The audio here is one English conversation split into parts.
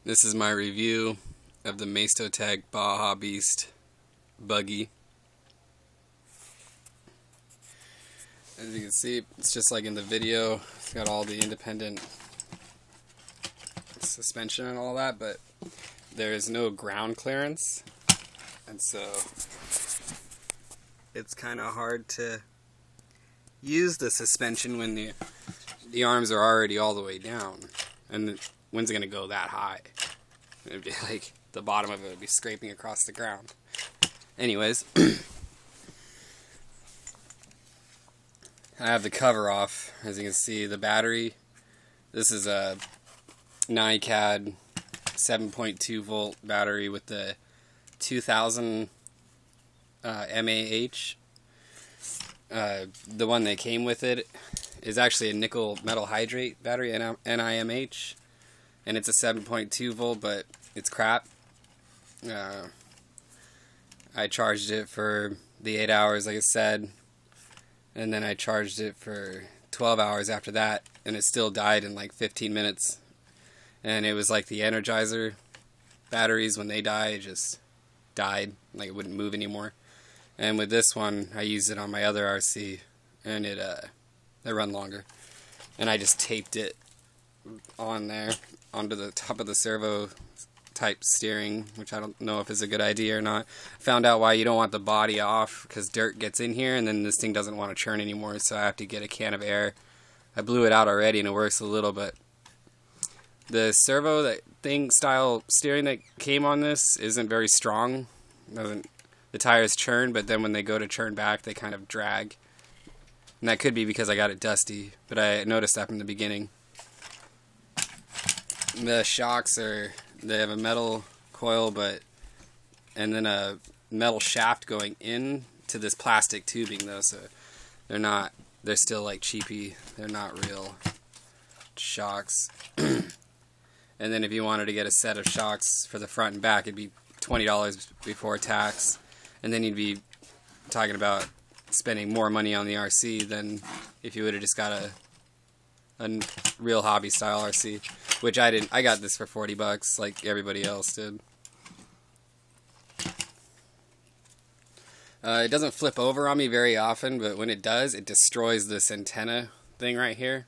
This is my review of the Maisto Baja Beast buggy. As you can see, it's just like in the video. It's got all the independent suspension and all that, but there is no ground clearance, and so it's kind of hard to use the suspension when the arms are already all the way down. And when's it going to go that high? It'd be like the bottom of it would be scraping across the ground. Anyways, I have the cover off. As you can see, the battery. This is a NiCad 7.2 volt battery with the 2000 mAh. The one that came with it is actually a nickel metal hydrate battery, NiMH, and it's a 7.2 volt, but it's crap. I charged it for the 8 hours, like I said, and then I charged it for 12 hours after that, and it still died in like 15 minutes. And it was like the Energizer batteries, when they die, it just died, like it wouldn't move anymore. And with this one, I used it on my other RC, and it run longer. And I just taped it on there, onto the top of the servo type steering, which I don't know if is a good idea or not. Found out why you don't want the body off, because dirt gets in here, and then this thing doesn't want to churn anymore, so I have to get a can of air. I blew it out already, and it works a little, but the servo, that thing style steering that came on this isn't very strong. The tires churn, but then when they go to churn back, they kind of drag. And that could be because I got it dusty, but I noticed that from the beginning. The shocks they have a metal coil, and then a metal shaft going in to this plastic tubing though, so they're still like cheapy. They're not real shocks. And then if you wanted to get a set of shocks for the front and back, it'd be $20 before tax. And then you'd be talking about spending more money on the RC than if you would have just got a real hobby style RC, which I didn't. I got this for 40 bucks like everybody else did. It doesn't flip over on me very often, but when it does, it destroys this antenna thing right here.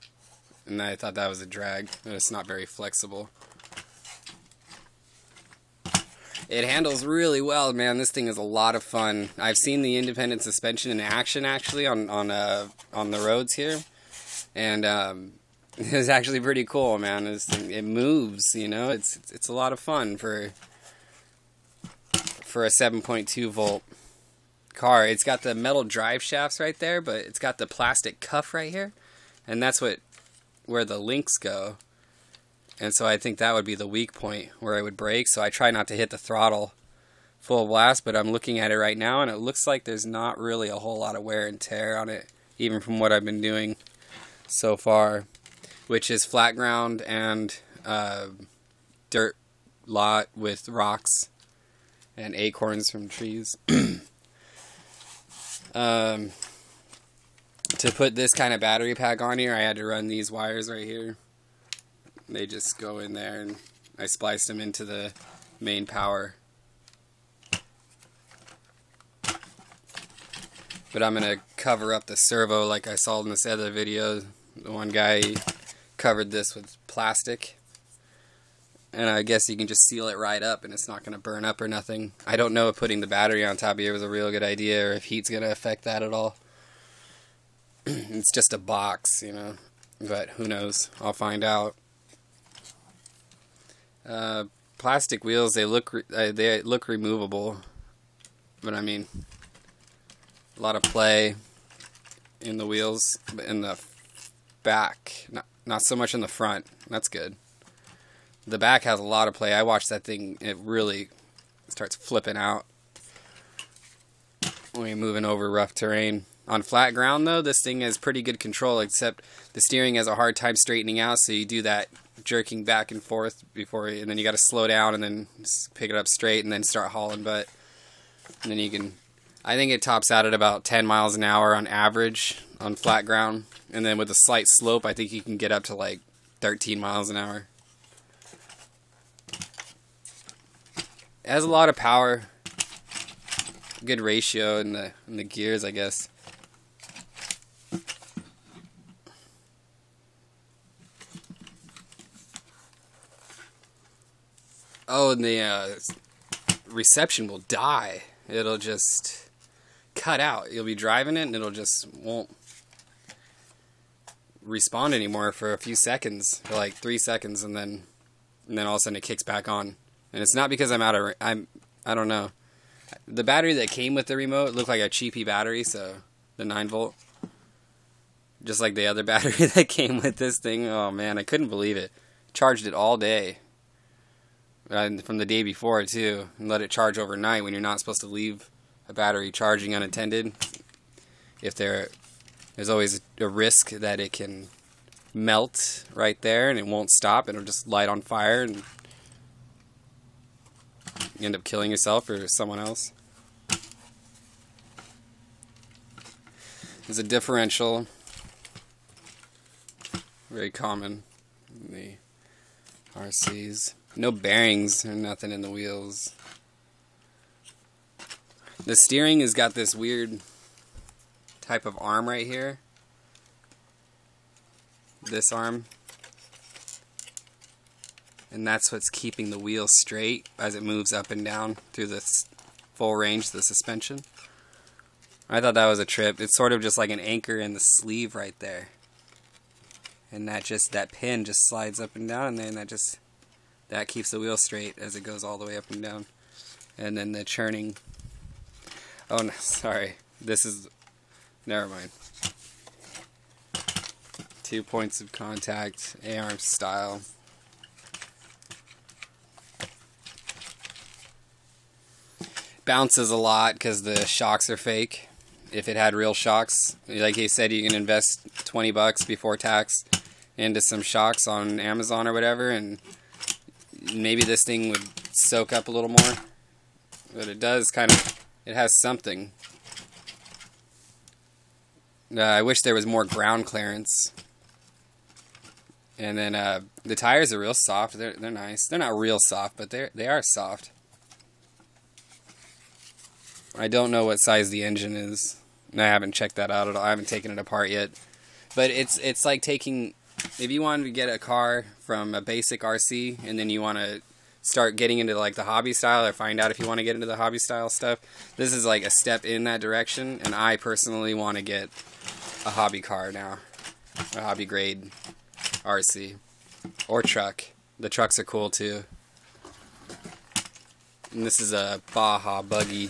And I thought that was a drag. It's not very flexible. It handles really well, man. This thing is a lot of fun. I've seen the independent suspension in action, actually, on the roads here, and it's actually pretty cool, man. It moves, you know. It's a lot of fun for a 7.2 volt car. It's got the metal drive shafts right there, but it's got the plastic cuff right here, and that's where the links go. And so I think that would be the weak point where I would brake. So I try not to hit the throttle full blast, but I'm looking at it right now, and it looks like there's not really a whole lot of wear and tear on it, even from what I've been doing so far, which is flat ground and dirt lot with rocks and acorns from trees. To put this kind of battery pack on here, I had to run these wires right here. They just go in there, and I spliced them into the main power. But I'm going to cover up the servo like I saw in this other video. The one guy covered this with plastic, and I guess you can just seal it right up and it's not going to burn up or nothing. I don't know if putting the battery on top of here was a real good idea, or if heat's going to affect that at all. It's just a box, you know, but who knows? I'll find out. Plastic wheels, they look removable, but I mean, a lot of play in the wheels, but in the back, not so much in the front. That's good. The back has a lot of play. I watched that thing, it really starts flipping out when you're moving over rough terrain. On flat ground though, this thing has pretty good control, except the steering has a hard time straightening out, so you do that jerking back and forth and then you got to slow down and then pick it up straight and then start hauling butt. And then you can, I think it tops out at about 10 miles an hour on average on flat ground, and then with a slight slope I think you can get up to like 13 miles an hour. It has a lot of power. Good ratio in the gears, I guess. Oh, and the reception will die. It'll just cut out. You'll be driving it and it'll just won't respond anymore for a few seconds, for like 3 seconds, and then all of a sudden it kicks back on. And it's not because I don't know. The battery that came with the remote looked like a cheapy battery, so the 9-volt. Just like the other battery that came with this thing. Oh man, I couldn't believe it. Charged it all day. From the day before too, and let it charge overnight when you're not supposed to leave a battery charging unattended. If there's always a risk that it can melt right there and it won't stop. It'll just light on fire and you end up killing yourself or someone else. There's a differential, very common in the RCs. No bearings or nothing in the wheels. The steering has got this weird type of arm right here. This arm. And that's what's keeping the wheel straight as it moves up and down through the full range of the suspension. I thought that was a trip. It's sort of just like an anchor in the sleeve right there. And that pin just slides up and down, and then that keeps the wheel straight as it goes all the way up and down. And then the churning. Oh no, sorry. Never mind. 2 points of contact, AR style. Bounces a lot because the shocks are fake. If it had real shocks, like he said, you can invest $20 before tax into some shocks on Amazon or whatever, and maybe this thing would soak up a little more. But it does it has something. I wish there was more ground clearance. And then the tires are real soft. They're nice. They're not real soft, but they are soft. I don't know what size the engine is. I haven't checked that out at all. I haven't taken it apart yet. But it's like taking, if you wanted to get a car from a basic RC and then you want to start getting into like the hobby style, or find out if you want to get into the hobby style stuff, this is like a step in that direction. And I personally want to get a hobby car now, a hobby grade RC or truck. The trucks are cool too. And this is a Baja buggy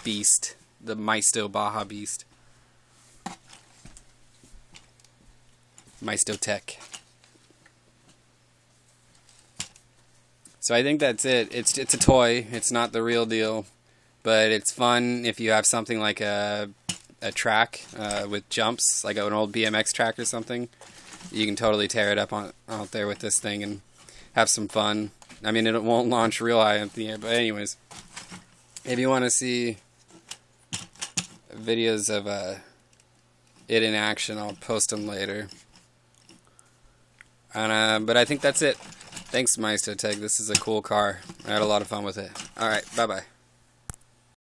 beast, the Maisto Baja beast. Maisto Tech. So I think that's it. It's a toy. It's not the real deal, but it's fun if you have something like a track with jumps, like an old BMX track or something. You can totally tear it up out there with this thing and have some fun. I mean, it won't launch real high in the air, but anyways, if you want to see videos of it in action, I'll post them later. And but I think that's it. Thanks, Maisto Tech. This is a cool car. I had a lot of fun with it. Alright, bye-bye.